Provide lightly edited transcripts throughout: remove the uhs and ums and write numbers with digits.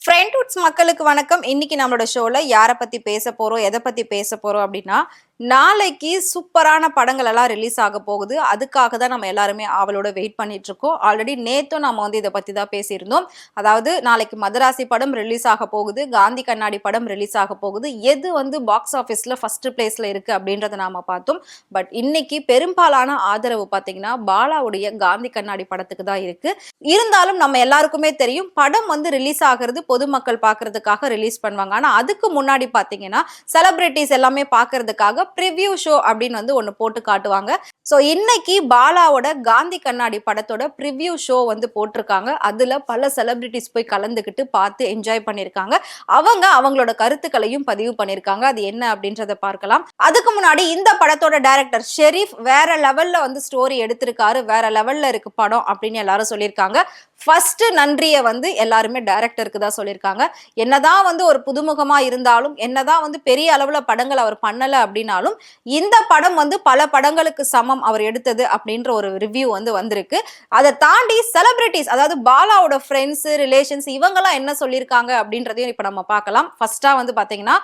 ஃப்ரெண்ட்வுட்ஸ் மக்களுக்கு வணக்கம். இன்னைக்கு நம்மளோட ஷோல யாரை பத்தி பேச போறோம், எதை பத்தி பேச போறோம் அப்படின்னா, நாளைக்கு சூப்பரான படங்கள் எல்லாம் ரிலீஸ் ஆக போகுது. அதுக்காக தான் நம்ம எல்லாருமே ஆவலோட வெயிட் பண்ணிட்டு இருக்கோம். ஆல்ரெடி நேத்தும் நம்ம இதை பத்தி தான் பேசியிருந்தோம். அதாவது நாளைக்கு மதராசி படம் ரிலீஸ் ஆக போகுது, காந்தி கண்ணாடி படம் ரிலீஸ் ஆக போகுது. எது பாக்ஸ் ஆஃபீஸ்ல ஃபர்ஸ்ட் பிளேஸ்ல இருக்கு அப்படின்றத நாம பார்த்தோம். பட் இன்னைக்கு பெரும்பாலான ஆதரவு பார்த்தீங்கன்னா பாலாவுடைய காந்தி கண்ணாடி படத்துக்கு தான் இருக்கு. இருந்தாலும் நம்ம எல்லாருக்குமே தெரியும், படம் ரிலீஸ் ஆகிறது பொதுமக்கள் பார்க்கறதுக்காக ரிலீஸ் பண்ணுவாங்க. ஆனா அதுக்கு முன்னாடி பாத்தீங்கன்னா செலிபிரிட்டிஸ் எல்லாமே பார்க்கறதுக்காக ப்ரிவ்யூ ஷோ அப்படின்னு ஒன்னு போட்டு காட்டுவாங்க. ஸோ இன்னைக்கு பாலாவோட காந்தி கண்ணாடி படத்தோட ப்ரிவ்யூ ஷோ போட்டிருக்காங்க. அதுல பல செலிபிரிட்டிஸ் போய் கலந்துக்கிட்டு பார்த்து என்ஜாய் பண்ணியிருக்காங்க. அவங்களோட கருத்துக்களையும் பதிவு பண்ணியிருக்காங்க. அது என்ன அப்படின்றத பார்க்கலாம். அதுக்கு முன்னாடி இந்த படத்தோட டைரக்டர் ஷெரீப் வேற லெவல்ல ஸ்டோரி எடுத்திருக்காரு, வேற லெவல்ல இருக்கு படம் அப்படின்னு எல்லாரும் சொல்லியிருக்காங்க. ஃபர்ஸ்ட் நன்றியை எல்லாருமே டைரக்டருக்கு தான் சொல்லியிருக்காங்க. என்னதான் ஒரு புதுமுகமா இருந்தாலும், என்னதான் பெரிய அளவுல படங்கள் அவர் பண்ணல அப்படின்னாலும், இந்த படம் பல படங்களுக்கு சமம் அவர் எடுத்தது அப்படின்ற ஒரு ரிவ்யூ வந்திருக்கு. அதை தாண்டி செலிபிரிட்டிஸ், அதாவது பாலாவோட ஃப்ரெண்ட்ஸ், ரிலேஷன்ஸ் இவங்கெல்லாம் என்ன சொல்லியிருக்காங்க அப்படின்றதையும் இப்ப நம்ம பார்க்கலாம். ஃபர்ஸ்டா பாத்தீங்கன்னா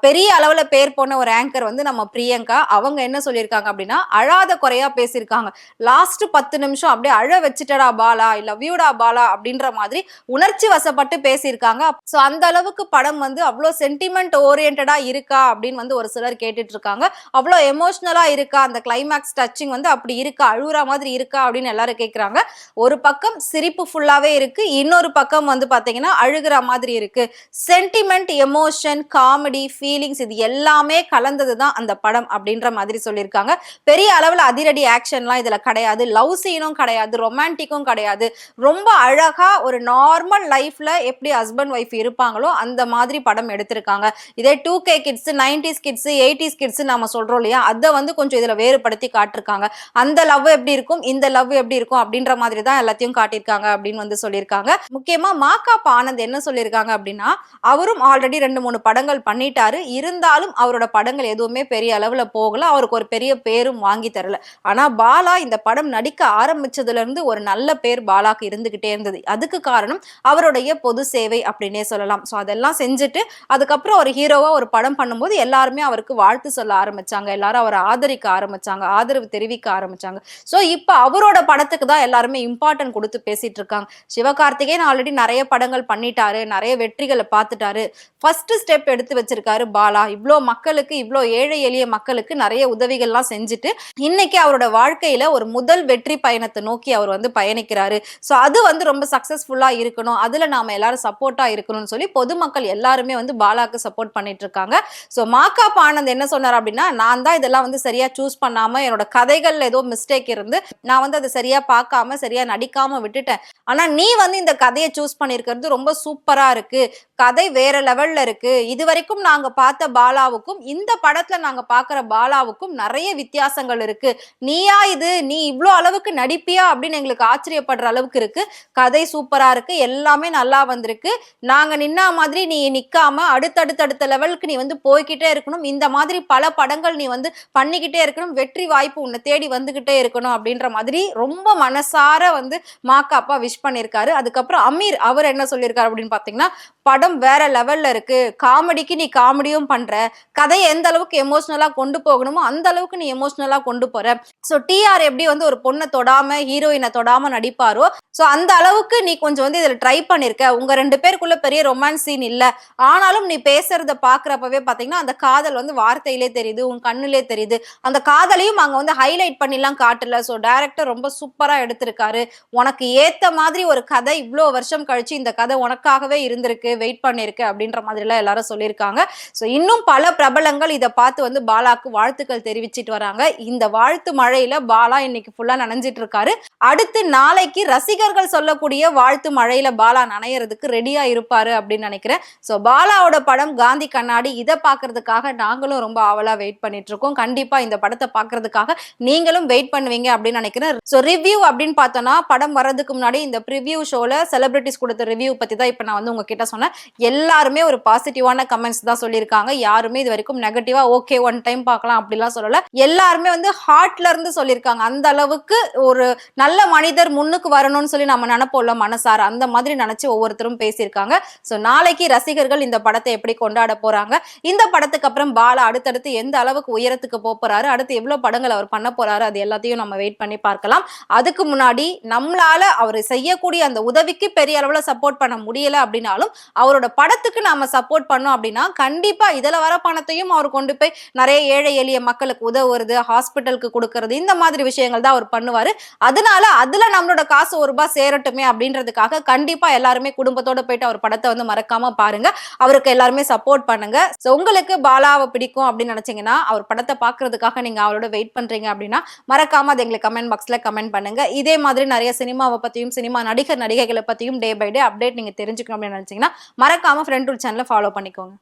பெரிய அளவுல பேர் போன ஒரு ஆங்கர் நம்ம பிரியங்கா, அவங்க என்ன சொல்லியிருக்காங்க அப்படின்னா, அழாத குறையா பேசியிருக்காங்க. லாஸ்ட் 10 நிமிஷம் அப்படியே அழ வச்சுட்டடா பாலா, ஐ லவ் யூடா பாலா அப்படின்ற மாதிரி உணர்ச்சி வசப்பட்டு பேசியிருக்காங்க. சோ அந்த அளவுக்கு படம் அவ்வளோ சென்டிமெண்ட் ஓரியன்டா இருக்கா அப்படின்னு ஒரு சிலர் கேட்டுட்டு இருக்காங்க. அவ்வளோ எமோஷனலா இருக்கா, அந்த கிளைமேக்ஸ் டச்சிங் அப்படி இருக்கா, அழுகுற மாதிரி இருக்கா அப்படின்னு எல்லாரும் கேட்கிறாங்க. ஒரு பக்கம் சிரிப்பு ஃபுல்லாவே இருக்கு, இன்னொரு பக்கம் பாத்தீங்கன்னா அழுகிற மாதிரி இருக்கு. சென்டிமெண்ட், எமோஷன், காமெடி, ஃபீலிங்ஸ் இது எல்லாமே கலந்ததுதான் அந்த படம் அப்படின்ற மாதிரி சொல்லியிருக்காங்க. பெரிய அளவுல அதிரடி ஆக்ஷன்லாம் இதுல கிடையாது, லவ் சீனும் கிடையாது, ரொமான்டிக்கும் கிடையாது. ரொம்ப அழகா ஒரு நார்மல் லைஃப்ல எப்படி ஹஸ்பண்ட் ஒய்ஃப் இருப்பாங்களோ அந்த மாதிரி படம் எடுத்திருக்காங்க. இதே 2K kids, 90s kids, 80s kids நாம சொல்றோம் இல்லையா, அதை கொஞ்சம் இதுல வேறுபடுத்தி காட்டிருக்காங்க. அந்த லவ் எப்படி இருக்கும், இந்த லவ் எப்படி இருக்கும் அப்படின்ற மாதிரி தான் எல்லாத்தையும் காட்டியிருக்காங்க அப்படின்னு சொல்லியிருக்காங்க. முக்கியமா மாகாப் ஆனந்த் என்ன சொல்லியிருக்காங்க அப்படின்னா, அவரும் ஆல்ரெடி 2-3 படங்கள் பண்ணிட்டாரு, இருந்தாலும் அவரோட படங்கள் எதுவுமே பெரிய அளவுல போகல, அவருக்கு ஒரு பெரிய பேரும் வாங்கி தரல. ஆனா பாலா இந்த படம் நடிக்க ஆரம்பிச்சதுல இருந்து ஒரு நல்ல பேர் பாலாக்கு இருந்துகிட்டே இருந்தது. அதுக்கு காரணம் அவருடைய பொது சேவை அப்படின்னே சொல்லலாம். ஸோ அதெல்லாம் செஞ்சுட்டு அதுக்கப்புறம் ஒரு ஹீரோவா ஒரு படம் பண்ணும்போது எல்லாருமே அவருக்கு வாழ்த்து சொல்ல ஆரம்பிச்சாங்க, எல்லாரும் அவரை ஆதரிக்க ஆரம்பிச்சாங்க, ஆதரவு தெரிவிக்க ஆரம்பிச்சாங்க. ஸோ இப்போ அவரோட படத்துக்கு தான் எல்லாருமே இம்பார்ட்டன்ட் கொடுத்து பேசிட்டு இருக்காங்க. சிவகார்த்திகேயன் ஆல்ரெடி நிறைய படங்கள் பண்ணிட்டாரு, நிறைய வெற்றிகளை பார்த்துட்டாரு, ஃபர்ஸ்ட் ஸ்டெப் எடுத்து வச்சிருக்காரு பாலா. இவ்வளோ மக்களுக்கு, இவ்வளோ ஏழை எளிய மக்களுக்கு நிறைய உதவிகள்லாம் செஞ்சுட்டு இன்னைக்கு அவரோட வாழ்க்கையில ஒரு முதல் வெற்றி பயணத்தை நோக்கி அவர் பயணிக்கிறாரு. ஸோ அது ரொம்ப சக்சஸ்ஃபுல்லா இருக்கணும், அதுல நாம எல்லாரும் சப்போர்ட்டா இருக்கணும்னு சொல்லி பொதுமக்கள் எல்லாருமே பாலாக்கு சப்போர்ட் பண்ணிட்டு இருக்காங்க. ஸோ மாகாப் ஆனந்த் என்ன சொன்னார் அப்படின்னா, நான் தான் இதெல்லாம் சரியா சூஸ் பண்ணாம, என்னோட கதைகள்ல ஏதோ மிஸ்டேக் இருந்து நான் அதை சரியா பார்க்காம சரியா நடிக்காம விட்டுட்டேன். ஆனா நீ இந்த கதையை சூஸ் பண்ணிருக்கிறது ரொம்ப சூப்பரா இருக்கு, கதை வேற லெவல்ல இருக்கு. இது வரைக்கும் நாங்க பார்த்த பாலாவுக்கும் இந்த படத்துல நாங்க பாக்குற பாலாவுக்கும் நிறைய வித்தியாசங்கள் இருக்கு. நீயா இது, நீ இவ்வளோ அளவுக்கு நடிப்பியா அப்படின்னு எங்களுக்கு ஆச்சரியப்படுற அளவுக்கு இருக்கு. கதை சூப்பரா இருக்கு, எல்லாமே நல்லா வந்திருக்கு. நாங்க நின்னா மாதிரி நீ நிக்காம அடுத்தடுத்த லெவலுக்கு நீ போய்கிட்டே இருக்கணும். இந்த மாதிரி பல படங்கள் நீ பண்ணிக்கிட்டே இருக்கணும், வெற்றி வாய்ப்பு உன்னை தேடி வந்துகிட்டே இருக்கணும் அப்படின்ற மாதிரி ரொம்ப மனசார மாக்காப்பா விஷ் பண்ணியிருக்காரு. அதுக்கப்புறம் அமீர் அவர் என்ன சொல்லியிருக்காரு அப்படின்னு பாத்தீங்கன்னா, படம் வேற லெவல்ல இருக்கு, காமெடிக்கு நீ காமெடியும் பண்ற, கதையை எந்த அளவுக்கு எமோஷனலா கொண்டு போகணுமோ அந்த அளவுக்கு நீ எமோஷனலா கொண்டு போற. ஸோ டிஆர் எப்படி ஒரு பொண்ணை தொடாம, ஹீரோயினை தொடாம நடிப்பாரோ, ஸோ அந்த அளவுக்கு நீ கொஞ்சம் இதுல ட்ரை பண்ணிருக்க. உங்க 2 பேருக்குள்ள பெரிய ரொமான்ஸ் சீன் இல்ல, ஆனாலும் நீ பேசுறத பாக்குறப்பவே பாத்தீங்கன்னா அந்த காதல் வார்த்தையிலே தெரியுது, உன் கண்ணுலே தெரியுது. அந்த காதலையும் அங்க ஹைலைட் பண்ணிலாம் காட்டல. ஸோ டைரக்டர் ரொம்ப சூப்பரா எடுத்திருக்காரு. உனக்கு ஏத்த மாதிரி ஒரு கதை, இவ்வளோ வருஷம் கழிச்சு இந்த கதை உனக்காகவே இருந்திருக்கு, வெயிட் பண்ணிருக்கு அப்படின்ற மாதிரி எல்லாம் எல்லாரும் சொல்லியிருக்காங்க. ஸோ இன்னும் பல பிரபலங்கள் இதை பார்த்து பாலாக்கு வாழ்த்துக்கள் தெரிவிச்சிட்டு வராங்க. இந்த வாழ்த்து மழையில பாலா இன்னைக்கு ஃபுல்லா நனைஞ்சிட்டு இருக்காரு. அடுத்து நாளைக்கு ரசிகர்கள் சொல்லக்கூடிய வாழ்த்து மழையில பாலா நனையறதுக்கு ரெடியா இருப்பாரு அப்படின்னு நினைக்கிறேன். ஸோ பாலாவோட படம் காந்தி கண்ணாடி, இதை பாக்குறதுக்காக நாங்களும் ரொம்ப ஆவலா வெயிட் பண்ணிட்டு இருக்கோம். கண்டிப்பா இந்த படத்தை பாக்குறதுக்காக நீங்களும் வெயிட் பண்ணுவீங்க அப்படின்னு நினைக்கிறேன். ஸோ ரிவ்யூ அப்படின்னு பார்த்தோம்னா, படம் வர்றதுக்கு முன்னாடி இந்த ப்ரிவ்யூ ஷோல செலிபிரிட்டிஸ் கொடுத்த ரிவ்யூ பத்தி தான் இப்ப நான் உங்ககிட்ட சொன்னேன். எல்லாருமே ஒரு பாசிட்டிவான கமெண்ட்ஸ் தான் சொல்லியிருக்காங்க. யாருமே இது வரைக்கும் நெகட்டிவா ஓகே ஒன் டைம் பார்க்கலாம் அப்படிலாம் சொல்லல. எல்லாருமே ஹார்ட்ல இருந்து சொல்லியிருக்காங்க. அந்த அளவுக்கு ஒரு நல்ல மனிதர் முன்னுக்கு வரணும்னு சொல்லி நம்ம நினைப்போம்ல மனசார, அந்த மாதிரி நினைச்சு ஒவ்வொருத்தரும் பேசியிருக்காங்க. சோ நாளைக்கு ரசிகர்கள் இந்த படத்தை எப்படி கொண்டாட போறாங்க, இந்த படத்துக்கு அப்புறம் பாலா அடுத்தடுத்து எந்த அளவுக்கு உயரத்துக்கு போறாரு, அடுத்து எவ்வளவு படங்கள் அவர் பண்ண போறாரு, அது எல்லாத்தையும் நம்ம வெயிட் பண்ணி பார்க்கலாம். அதுக்கு முன்னாடி நம்மளால அவர் செய்யக்கூடிய அந்த உதவிக்கு பெரிய அளவுல சப்போர்ட் பண்ண முடியல அப்படின்னாலும் அவரோட படத்துக்கு நாம சப்போர்ட் பண்ணோம் அப்படின்னா கண்டிப்பா இதுல வர பணத்தையும் அவர் கொண்டு போய் நிறைய ஏழை எளிய மக்களுக்கு உதவுறது, ஹாஸ்பிட்டலுக்கு கொடுக்கறது, இந்த மாதிரி விஷயங்கள் தான் அவர் பண்ணுவாரு. அதனால அதுல நம்மளோட காசு ₹1 சேரட்டுமே அப்படின்றதுக்காக கண்டிப்பா எல்லாருமே குடும்பத்தோட போயிட்டு அவர் படத்தை வந்து மறக்காம பாருங்க. அவருக்கு எல்லாருமே சப்போர்ட் பண்ணுங்க. சோ உங்களுக்கு பாலாவை பிடிக்கும் அப்படின்னு நினைச்சீங்கன்னா, அவர் படத்தை பாக்குறதுக்காக நீங்க அவரோட வெயிட் பண்றீங்க அப்படின்னா மறக்காம அதை எங்களுக்கு கமெண்ட் பாக்ஸ்ல கமெண்ட் பண்ணுங்க. இதே மாதிரி நிறைய சினிமாவை பத்தியும் சினிமா நடிகர் நடிகைகளை பத்தியும் டே பை டே அப்டேட் நீங்க தெரிஞ்சுக்கணும் அப்படின்னு நினைச்சீங்கன்னா மறக்காம ஃப்ரெண்ட் டூர் சேனலை ஃபாலோ பண்ணிக்கோங்க.